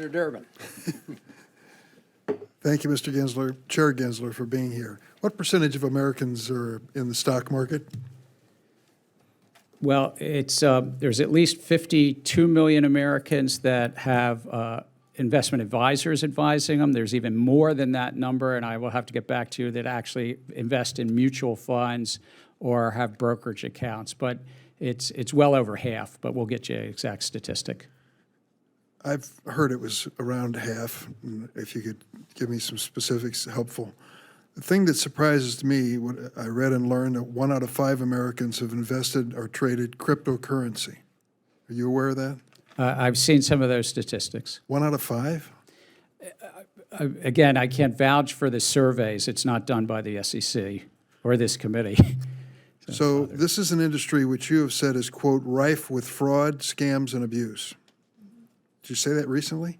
Senator Durbin. Thank you, Mr. Gensler, Chair Gensler, for being here. What percentage of Americans are in the stock market? Well, it's there's at least 52 million Americans that have investment advisors advising them. There's even more than that number, and I will have to get back to you, that actually invest in mutual funds or have brokerage accounts. But it's well over half, but we'll get you an exact statistic. I've heard it was around half. If you could give me some specifics, helpful. The thing that surprises me, what I read and learned, that 1 out of 5 Americans have invested or traded cryptocurrency. Are you aware of that? I've seen some of those statistics. 1 out of 5? Again, I can't vouch for the surveys. It's not done by the SEC or this committee. So this is an industry which you have said is, quote, rife with fraud, scams, and abuse. Did you say that recently?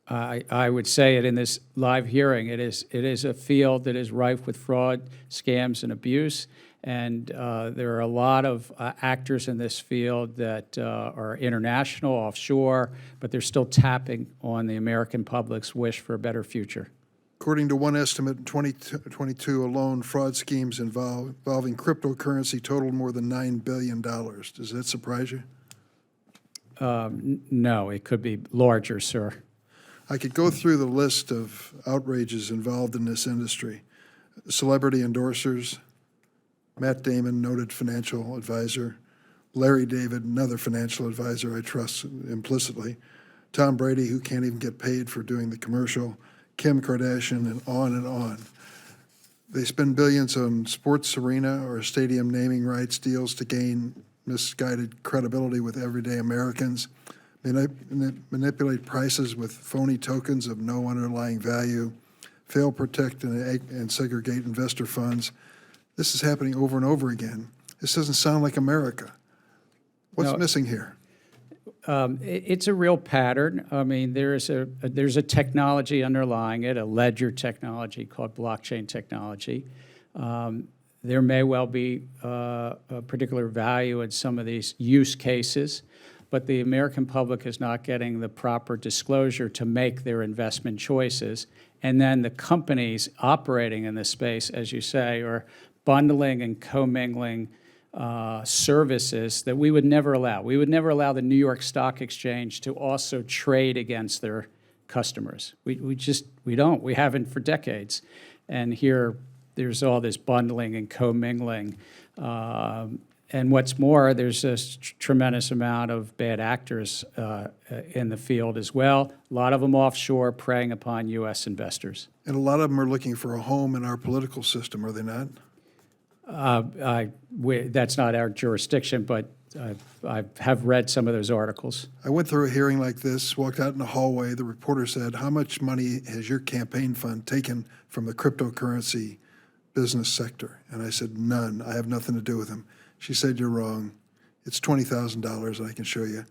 I would say it in this live hearing. It is a field that is rife with fraud, scams, and abuse. And there are a lot of actors in this field that are international, offshore, but they're still tapping on the American public's wish for a better future. According to one estimate, in 2022 alone, fraud schemes involving cryptocurrency totaled more than $9 billion. Does that surprise you? No, it could be larger, sir. I could go through the list of outrages involved in this industry. Celebrity endorsers, Matt Damon, noted financial advisor, Larry David, another financial advisor I trust implicitly, Tom Brady, who can't even get paid for doing the commercial, Kim Kardashian, and on and on. They spend billions on sports arena or stadium naming rights deals to gain misguided credibility with everyday Americans. Manipulate prices with phony tokens of no underlying value, fail, protect, and segregate investor funds. This is happening over and over again. This doesn't sound like America. What's missing here? It's a real pattern. I mean, there's a technology underlying it, a ledger technology called blockchain technology. There may well be a particular value in some of these use cases, but the American public is not getting the proper disclosure to make their investment choices. And then the companies operating in this space, as you say, are bundling and commingling services that we would never allow. We would never allow the New York Stock Exchange to also trade against their customers. We don't. We haven't for decades. And here, there's all this bundling and commingling. And what's more, there's a tremendous amount of bad actors in the field as well, a lot of them offshore preying upon U.S. investors. And a lot of them are looking for a home in our political system, are they not? That's not our jurisdiction, but I have read some of those articles. I went through a hearing like this, walked out in the hallway. The reporter said, "How much money has your campaign fund taken from the cryptocurrency business sector?" And I said, "None. I have nothing to do with them." She said, "You're wrong. It's $20,000, and I can show you."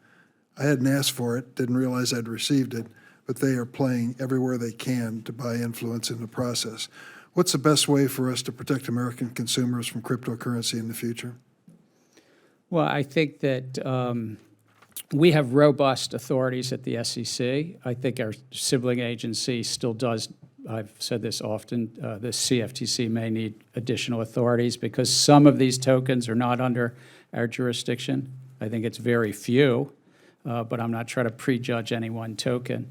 I hadn't asked for it, didn't realize I'd received it, but they are playing everywhere they can to buy influence in the process. What's the best way for us to protect American consumers from cryptocurrency in the future? Well, I think that we have robust authorities at the SEC. I think our sibling agency still does. I've said this often, the CFTC may need additional authorities because some of these tokens are not under our jurisdiction. I think it's very few, but I'm not trying to prejudge any one token.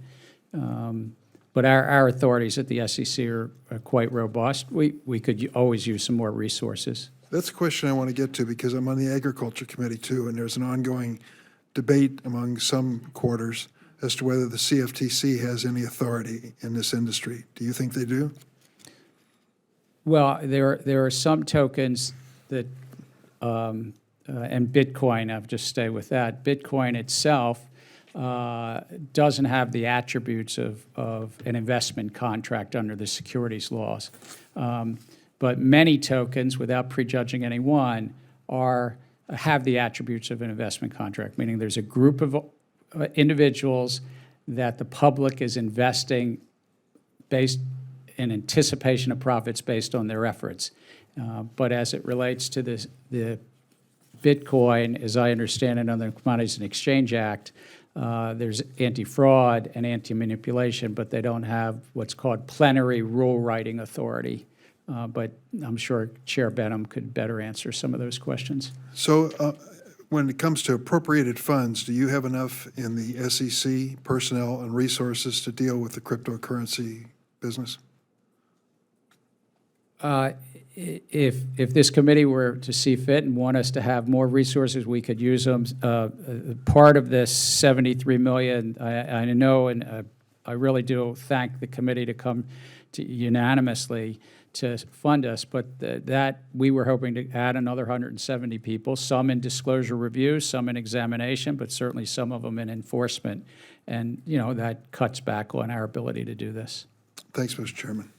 But our authorities at the SEC are quite robust. We could always use some more resources. That's a question I want to get to because I'm on the Agriculture Committee too, and there's an ongoing debate among some quarters as to whether the CFTC has any authority in this industry. Do you think they do? Well, there are some tokens that, and Bitcoin, I'll just stay with that. Bitcoin itself doesn't have the attributes of an investment contract under the securities laws. But many tokens, without prejudging any one, have the attributes of an investment contract, meaning there's a group of individuals that the public is investing based in anticipation of profits based on their efforts. But as it relates to the Bitcoin, as I understand it under the Commodities and Exchange Act, There's anti-fraud and anti-manipulation, but they don't have what's called plenary rule-writing authority. But I'm sure Chair Benham could better answer some of those questions. So when it comes to appropriated funds, do you have enough in the SEC personnel and resources to deal with the cryptocurrency business? If this committee were to see fit and want us to have more resources, we could use them. Part of this 73 million, I know, and I really do thank the committee to come to unanimously to fund us, but that we were hoping to add another 170 people, some in disclosure review, some in examination, but certainly some of them in enforcement. And, that cuts back on our ability to do this. Thanks, Mr. Chairman.